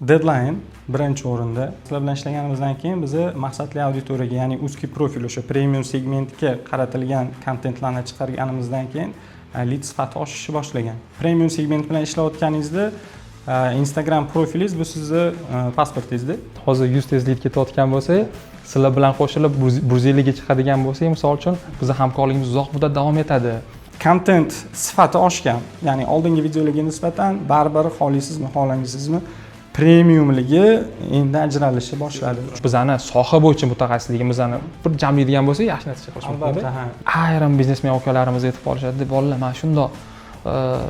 Deadline birinchi o'rinda. Sizlar bilan ishlaganimizdan keyin bizni maqsadli auditoriyaga, ya'ni узкий profil, o'sha premium segmentga qaratilgan kontentlarni chiqarganimizdan keyin lead sifati oshishni boshlagan. Premium segment bilan ishlayotganingizda Instagram profilingiz bu sizni pasportingizda. Hozir 100 tez lead ketayotgan bo'lsa, sizlar bilan qo'shilib 150 ga chiqadigan bo'lsak, misol uchun bizning hamkorligimiz uzoq muddat davom etadi. Content sifati oshgan, ya'ni oldingi videolarga nisbatan baribir xohlaysizmi, xohlamaysizmi, premiumligi endi ajralishni boshladi. Bizani soha bo'yicha mutaxassisligimizni bir jamlaydigan bo'lsak, yaxshi natija ko'rish mumkin. Ayrim biznesmen akalarimiz aytib qolishadi, "Bolalar, men shundoq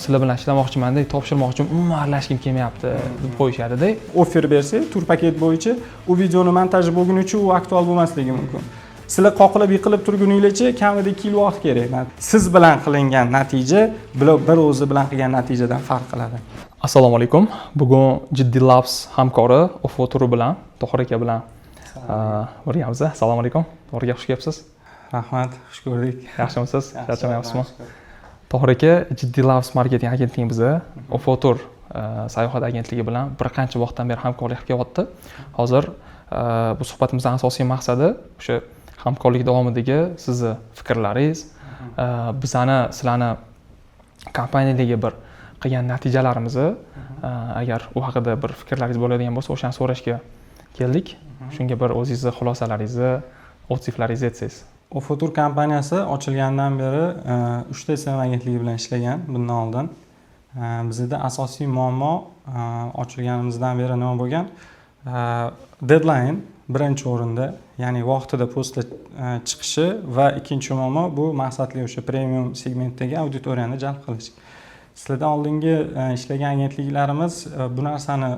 sizlar bilan ishlamoqchiman-da, topshirmoqchiman, umuman aralashgim kelmayapti" deb qo'yishadi-da. Offer bersa, tur paket bo'yicha u videoni montaj bo'lgani uchun u aktual bo'lmasligi mumkin. Sizlar qoqilib yiqilib turguningizcha kamida 2 yil vaqt kerak. Siz bilan qilingan natija bir o'zi bilan qilgan natijadan farq qiladi. Assalomu alaykum. Bugun Jiddiy Labs hamkori Ofo turi bilan Tohir aka bilan birgamiz. Assalomu alaykum. Tohir aka, xush kelibsiz. Rahmat, xush ko'rdik. Yaxshimisiz? Charchamayapsizmi? Tohir aka Jiddiy Labs marketing agentligimizni Ofo tur sayohat agentligi bilan bir qancha vaqtdan beri hamkorlik qilyapti. Hozir bu suhbatimizning asosiy maqsadi o'sha hamkorlik davomidagi sizni fikrlaringiz, sizlarni kompaniyadagi bir qilgan natijalarimizni, agar u haqida bir fikrlaringiz bo'ladigan bo'lsa, o'shani so'rashga keldik. Shunga bir o'zingizni xulosalaringizni, odzivlaringizni aytsangiz. Ofo tur kompaniyasi ochilganidan beri 3 ta SMM agentligi bilan ishlagan bundan oldin. Bizda asosiy muammo ochilganimizdan beri nima bo'lgan? Deadline birinchi o'rinda, ya'ni vaqtida postda chiqishi va ikkinchi muammo bu maqsadli o'sha premium segmentdagi auditoriyani jalb qilish. Sizlardan oldingi ishlagan agentliklarimiz bu narsani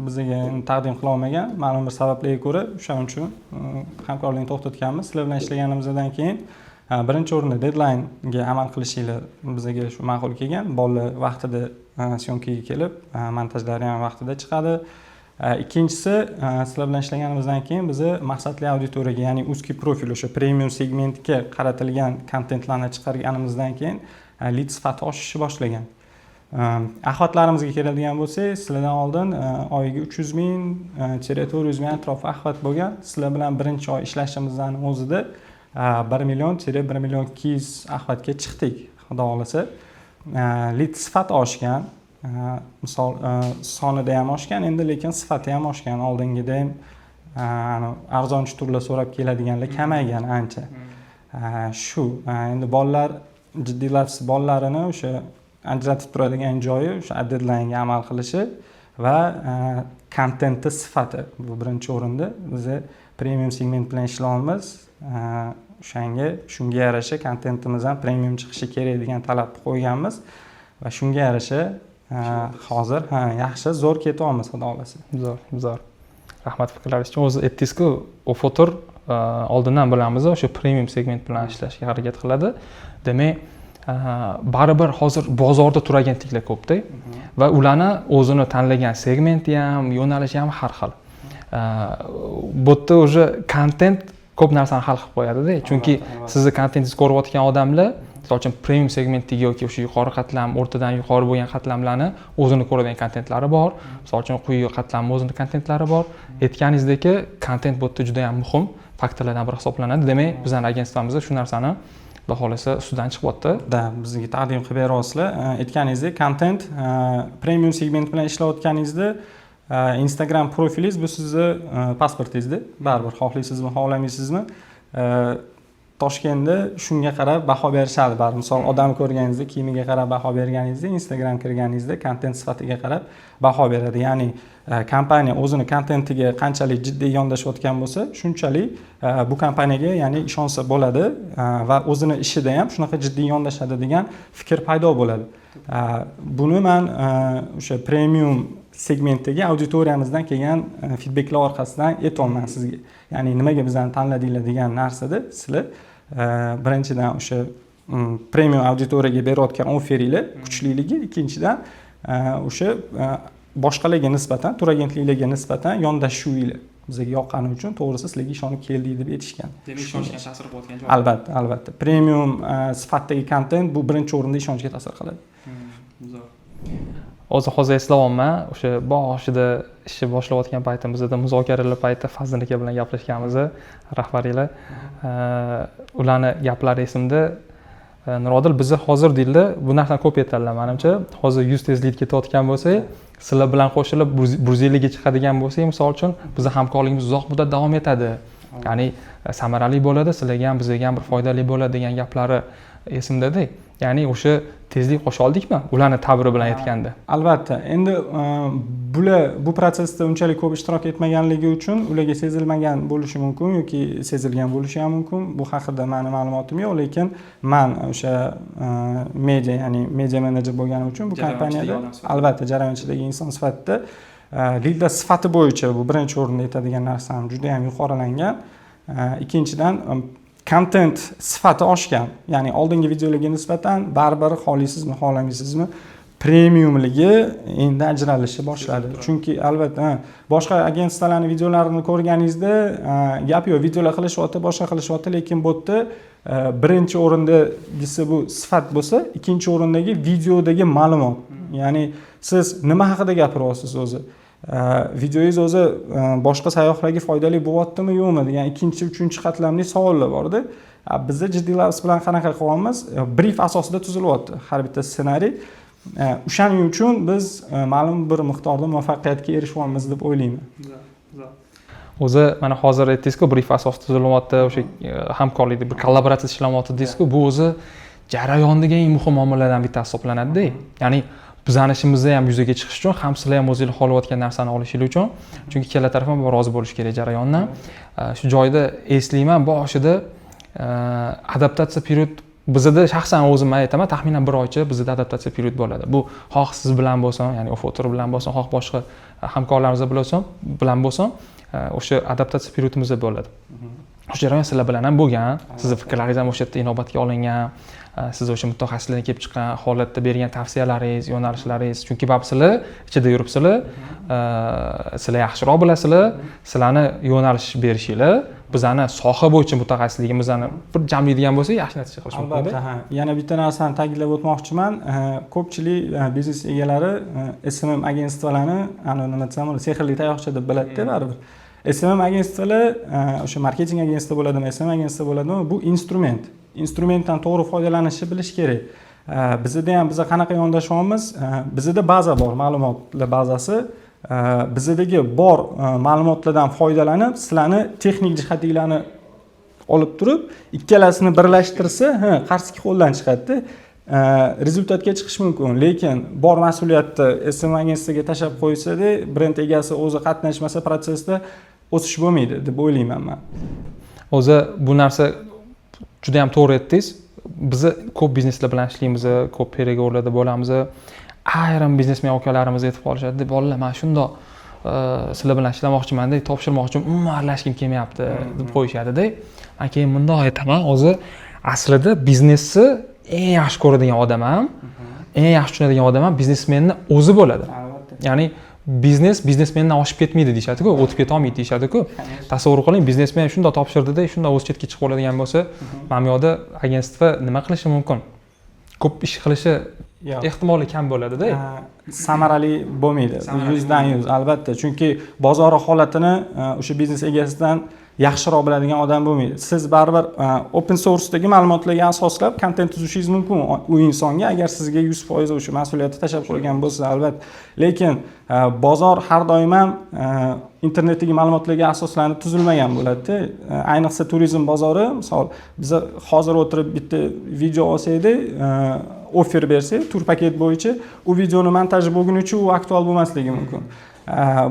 bizga taqdim qila olmagan, ma'lum bir sabablarga ko'ra, o'shaning uchun hamkorlikni to'xtatganmiz. Sizlar bilan ishlaganimizdan keyin birinchi o'rinda deadline ga amal qilishinglar bizga shu ma'qul kelgan. Bolalar vaqtida syomkaga kelib, montajlari ham vaqtida chiqadi. Ikkinchisi, sizlar bilan ishlaganimizdan keyin bizni maqsadli auditoriyaga, ya'ni узкий profil, o'sha premium segmentga qaratilgan kontentlarni chiqarganimizdan keyin lead sifati oshishni boshlagan. Axvatlarimizga keladigan bo'lsak, sizlardan oldin oyiga 300 ming, 400 ming atrof axvat bo'lgan. Sizlar bilan birinchi oy ishlashimizdan o'zida 1 million, 1 million 200 axvatga chiqdik, xudo xohlasa. Lead sifati oshgan. Misol sonida ham oshgan, endi lekin sifati ham oshgan. Oldingida ham arzonchi turlar so'rab keladiganlar kamaygan ancha. Shu endi bolalar Jiddiy Labs bolalarini o'sha ajratib turadigan joyi o'sha deadline ga amal qilishi va kontentni sifati bu birinchi o'rinda. Biz premium segment bilan ishlayapmiz. Shunga yarasha kontentimiz ham premium chiqishi kerak degan talabni qo'yganmiz va shunga yarasha hozir yaxshi zo'r ketyapmiz, xudo xolasa. Zo'r. Rahmat fikrlaringiz uchun. O'zi aytdingiz-ku, Ofo tur oldindan bilamiz, o'sha premium segment bilan ishlashga harakat qiladi. Demak, baribir hozir bozorda tur agentliklar ko'pda va ularni o'zini tanlagan segmenti ham, yo'nalishi ham har xil. Bu yerda o'sha kontent ko'p narsani hal qilib qo'yadi-da. Chunki sizni kontentingizni ko'rayotgan odamlar, misol uchun premium segmentdagi yoki o'sha yuqori qatlam, o'rtadan yuqori bo'lgan qatlamlarni o'zini ko'radigan kontentlari bor. Misol uchun quyi qatlamning o'zini kontentlari bor. Aytganingizdek, kontent bu yerda juda ham muhim faktorlardan biri hisoblanadi. Demak, bizning agentstvamizda shu narsani xudo xolasa ustidan chiqyapti. Bizga taqdim qilib beryapsizlar. Aytganingizdek, kontent premium segment bilan ishlayotganingizda Instagram profilingiz bu sizni pasportingizda. Baribir xohlaysizmi, xohlamaysizmi, Toshkentda shunga qarab baho berishadi. Baribir misol odam ko'rganingizda, kiyimiga qarab baho berganingizda, Instagram kirganingizda kontent sifatiga qarab baho beradi. Ya'ni kompaniya o'zini kontentiga qanchalik jiddiy yondashayotgan bo'lsa, shunchalik bu kompaniyaga ya'ni ishonsa bo'ladi va o'zini ishida ham shunaqa jiddiy yondashadi degan fikr paydo bo'ladi. Buni men o'sha premium segmentdagi auditoriyamizdan kelgan feedbacklar orqasidan aytolman sizga. Ya'ni nimaga bizani tanladinglar degan narsada sizlar birinchidan o'sha premium auditoriyaga berayotgan offeringlar kuchliligi, ikkinchidan o'sha boshqalarga nisbatan, tur agentliklarga nisbatan yondashuvinglar bizga yoqqani uchun to'g'risi sizlarga ishonib keldik deb aytishgan. Demak, ishonchga ta'sir qilayotgan joy. Albatta. Premium sifatdagi kontent bu birinchi o'rinda ishonchga ta'sir qiladi. Hozir eslayapman, o'sha boshida ishni boshlayotgan paytimizda muzokaralar paytida Fazliddin aka bilan gaplashganmiz, rahbariylar. Ularni gaplari esimda. Nurodil, bizni hozir deydi, bu narsani ko'p aytadilar menimcha. Hozir 100 tezlikda ketayotgan bo'lsak, sizlar bilan qo'shilib 150 ga chiqadigan bo'lsak, misol uchun bizni hamkorligimiz uzoq muddat davom etadi. Ya'ni samarali bo'ladi, sizlarga ham bizga ham bir foydali bo'ladi degan gaplari esimda-da. Ya'ni o'sha tezlik qo'sha oldikmi? Ularni ta'biri bilan aytganda. Albatta. Endi bular bu prosesda unchalik ko'p ishtirok etmaganligi uchun ularga sezilmagan bo'lishi mumkin yoki sezilgan bo'lishi ham mumkin. Bu haqida meni ma'lumotim yo'q, lekin men o'sha media, ya'ni media menejer bo'lganim uchun bu kompaniyada albatta jarayonchidagi inson sifatida Lilda sifati bo'yicha bu birinchi o'rinda aytadigan narsam juda ham yuqorilangan. Ikkinchidan kontent sifati oshgan. Ya'ni oldingi videolarga nisbatan baribir xohlaysizmi, xohlamaysizmi, premiumligi endi ajralishni boshladi. Chunki albatta boshqa agentstvalarning videolarini ko'rganingizda gap yo'q, videolar qilishyapti, boshqa qilishyapti, lekin bu yerda birinchi o'rindagisi bu sifat bo'lsa, ikkinchi o'rindagi videodagi ma'lumot. Ya'ni siz nima haqida gapiryapsiz o'zi? Videoyingiz o'zi boshqa sayyohlarga foydali bo'lyaptimi yo'qmi degan ikkinchi, uchinchi qatlamli savollar bor-da. Bizda jiddiylarimiz bilan qanaqa qilyapmiz? Brief asosida tuzilyapti har bitta ssenariy. O'shaning uchun biz ma'lum bir miqdorda muvaffaqiyatga erishyapmiz deb o'ylayman. O'zi mana hozir aytdingiz-ku, brief asosida tuzilyapti, o'sha hamkorlikda bir kollaboratsiya ishlanayapti deysiz-ku, bu o'zi jarayondagi eng muhim omillardan bittasi hisoblanadi-da. Ya'ni bizning ishimizda ham yuzaga chiqish uchun ham sizlar ham o'zingizlar xohlayotgan narsani olishinglar uchun, chunki ikkala taraf ham rozi bo'lish kerak jarayondan. Shu joyda eslayman, boshida adaptatsiya period bizda shaxsan o'zim aytaman, taxminan 1 oycha bizda adaptatsiya period bo'ladi. Bu xoh siz bilan bo'lsin, ya'ni Ofotor bilan bo'lsin, xoh boshqa hamkorlarimiz bilan bo'lsin, o'sha adaptatsiya periodimiz bo'ladi. O'sha jarayon sizlar bilan ham bo'lgan, sizning fikrlaringiz ham o'sha yerda inobatga olingan. Siz o'sha mutaxassislardan kelib chiqqan holatda bergan tavsiyalaringiz, yo'nalishlaringiz, chunki baribir sizlar ichida yuribsizlar, sizlar yaxshiroq bilasizlar, sizlarni yo'nalish berishinglar, bizani soha bo'yicha mutaxassisligimizni bir jamlaydigan bo'lsak, yaxshi natija qilish mumkin. Albatta, yana bitta narsani ta'kidlab o'tmoqchiman. Ko'pchilik biznes egalari SMM agentstvalarni, nima desam, sehrli tayoqcha deb biladi-da baribir. SMM agentstvalar o'sha marketing agentstvi bo'ladimi, SMM agentstvi bo'ladimi, bu instrument. Instrumentdan to'g'ri foydalanishni bilish kerak. Bizda ham biz qanaqa yondashyapmiz? Bizda baza bor, ma'lumotlar bazasi. Bizdagi bor ma'lumotlardan foydalanib, sizlarni texnik jihatlarni olib turib, ikkalasini birlashtirsa, qarshi qo'ldan chiqadi. Rezultatga chiqish mumkin, lekin bor mas'uliyatni SMM agentstviga tashlab qo'ysa-da, brend egasi o'zi qatnashmasa protsessda o'sish bo'lmaydi deb o'ylayman men. O'zi bu narsa juda ham to'g'ri aytdingiz. Biz ko'p bizneslar bilan ishlaymiz, ko'p pereговорlarda bo'lamiz. Ayrim biznesmen akalarimiz aytib qolishadi, "Bolalar, men shundoq sizlar bilan ishlamoqchiman-da, topshirmoqchiman, umuman aralashgim kelmayapti" deb qo'yishadi-da. Men keyin bundoq aytaman, o'zi aslida biznesni eng yaxshi ko'radigan odam ham, eng yaxshi tushunadigan odam ham biznesmenni o'zi bo'ladi. Ya'ni biznesmendan oshib ketmaydi deyshadi-ku, o'tib keta olmaydi deyshadi-ku. Tasavvur qiling, biznesmen shundoq topshirdi-da, shundoq o'z chetga chiqib oladigan bo'lsa, mana bu yoqda agentstva nima qilishi mumkin? Ko'p ish qilishi ehtimoli kam bo'ladi-da. Samarali bo'lmaydi. 100% albatta, chunki bozor holatini o'sha biznes egasidan yaxshiroq biladigan odam bo'lmaydi. Siz baribir open source'dagi ma'lumotlarga asoslab kontent tuzishingiz mumkin u insonga, agar sizga 100% o'sha mas'uliyatni tashlab qo'ygan bo'lsa, albatta. Lekin bozor har doim ham internetdagi ma'lumotlarga asoslanib tuzilmagan bo'ladi. Ayniqsa turizm bozori, misol biz hozir o'tirib bitta video olsaydi, offer bersak, tur paket bo'yicha, u videoni montaj bo'lgunicha u aktual bo'lmasligi mumkin.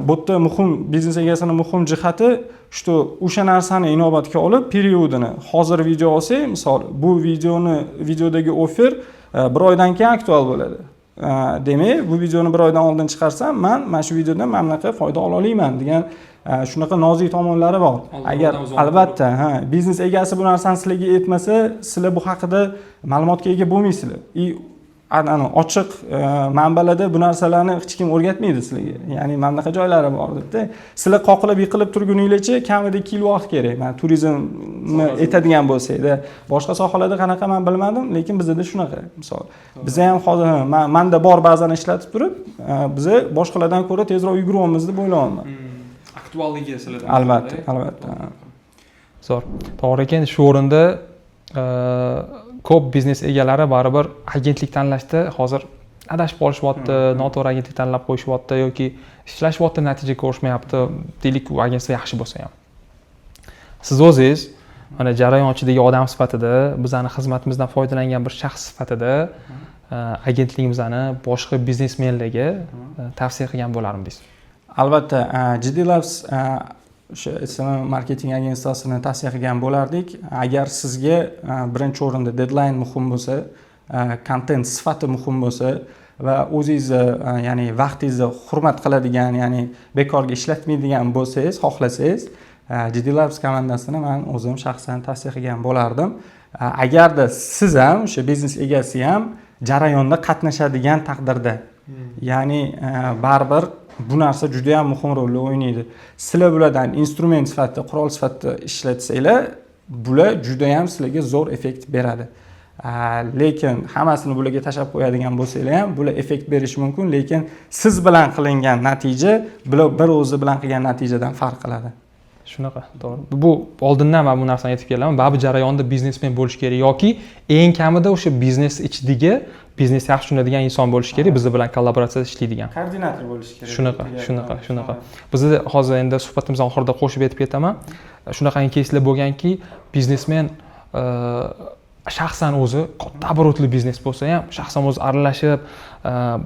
Bu yerda muhim biznes egasining muhim jihati shu o'sha narsani inobatga olib, periodini hozir video olsak, misol bu videodagi offer 1 oydan keyin aktual bo'ladi. Demak, bu videoni 1 oydan oldin chiqarsam, men mana shu videodan mana bunaqa foyda ola olaman degan shunaqa nozik tomonlari bor. Agar albatta, biznes egasi bu narsani sizlarga aytmasa, sizlar bu haqida ma'lumotga ega bo'lmaysizlar. ochiq manbalarda bu narsalarni hech kim o'rgatmaydi sizlarga. Ya'ni mana bunaqa joylari bor debda. Sizlar qoqilib yiqilib turguninglarcha kamida 2 yil vaqt kerak. Mana turizmni etadigan bo'lsangda, boshqa sohalarda qanaqa men bilmadim, lekin bizda shunaqa. Misol, bizda ham hozir menda bor ba'zan ishlatib turib, biz boshqalardan ko'ra tezroq yuguryapmiz deb o'ylayman. Aktualligi sizlarda. Albatta, albatta. Zo'r. To'g'ri ekan, shu o'rinda ko'p biznes egalari baribir agentlik tanlashda hozir adashib qolishyapti, noto'g'ri agentlik tanlab qo'yishyapti yoki ishlashyapti, natija ko'rishmayapti. Deylik, u agentlik yaxshi bo'lsa ham. Siz o'zingiz mana jarayonchidagi odam sifatida, bizning xizmatimizdan foydalangan bir shaxs sifatida agentligimizni boshqa biznesmenlarga tavsiya qilgan bo'larmidingiz? Albatta, Jiddiy Labs o'sha SMM marketing agentsiyasini tavsiya qilgan bo'lardik. Agar sizga birinchi o'rinda deadline muhim bo'lsa, kontent sifati muhim bo'lsa va o'zingizni, ya'ni vaqtingizni hurmat qiladigan, ya'ni bekorga ishlatmaydigan bo'lsangiz, xohlasangiz, Jiddiy Labs komandasini men o'zim shaxsan tavsiya qilgan bo'lardim. Agarda siz ham, o'sha biznes egasi ham jarayonda qatnashadigan taqdirda, ya'ni baribir bu narsa juda ham muhim rol o'ynaydi. Sizlar bulardan instrument sifatida, qurol sifatida ishlatsanglar, bular juda ham sizlarga zo'r effekt beradi. Lekin hammasini bularga tashab qo'yadigan bo'lsanglar ham, bular effekt berishi mumkin, lekin siz bilan qilingan natija bular bir o'zi bilan qilgan natijadan farq qiladi. Shunaqa, to'g'ri. Bu oldindan men bu narsani aytib kelaman. Baribir jarayonda biznesmen bo'lish kerak yoki eng kamida o'sha biznes ichidagi biznes yaxshi tushunadigan inson bo'lish kerak, biz bilan kollaboratsiyada ishlaydigan. Koordinator bo'lish kerak. Shunaqa. Bizda hozir endi suhbatimiz oxirida qo'shib aytib ketaman. Shunaqangi keyslar bo'lganki, biznesmen shaxsan o'zi katta oborotli biznes bo'lsa ham, shaxsan o'zi aralashib,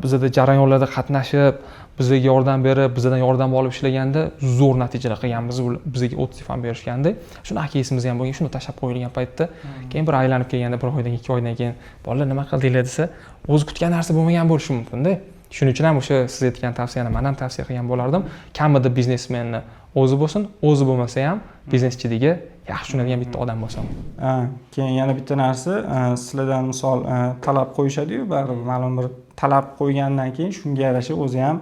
bizda jarayonlarda qatnashib, bizga yordam berib, bizdan yordam olib ishlaganda zo'r natijalar qilganmiz. Bizga 30 fan berishganda, shunaqa keysimiz ham bo'lgan, shuni tashab qo'yilgan paytda, keyin bir aylanib kelganda 1 oydan 2 oydan keyin bolalar nima qildinglar desa, o'zi kutgan narsa bo'lmagan bo'lishi mumkin-da. Shuning uchun ham o'sha siz aytgan tavsiyani men ham tavsiya qilgan bo'lardim. Kamida biznesmenni o'zi bo'lsin, o'zi bo'lmasa ham bizneschiga yaxshi tushunadigan bitta odam bo'lsa. Keyin yana bitta narsa, sizlardan misol talab qo'yishadi-yu, baribir ma'lum bir talab qo'ygandan keyin shunga yarasha o'zi ham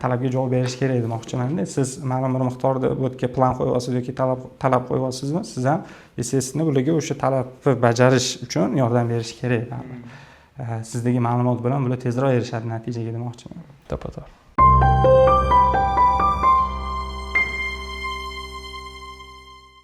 talabga javob berish kerak demoqchiman-da. Siz ma'lum bir miqdorda bu yerga plan qo'yasiz yoki talab qo'yasizmi, siz ham естественно bularga o'sha talabni bajarish uchun yordam berish kerak. Sizdagi ma'lumot bilan bular tezroq erishadi natijaga demoqchiman. To'g'ri.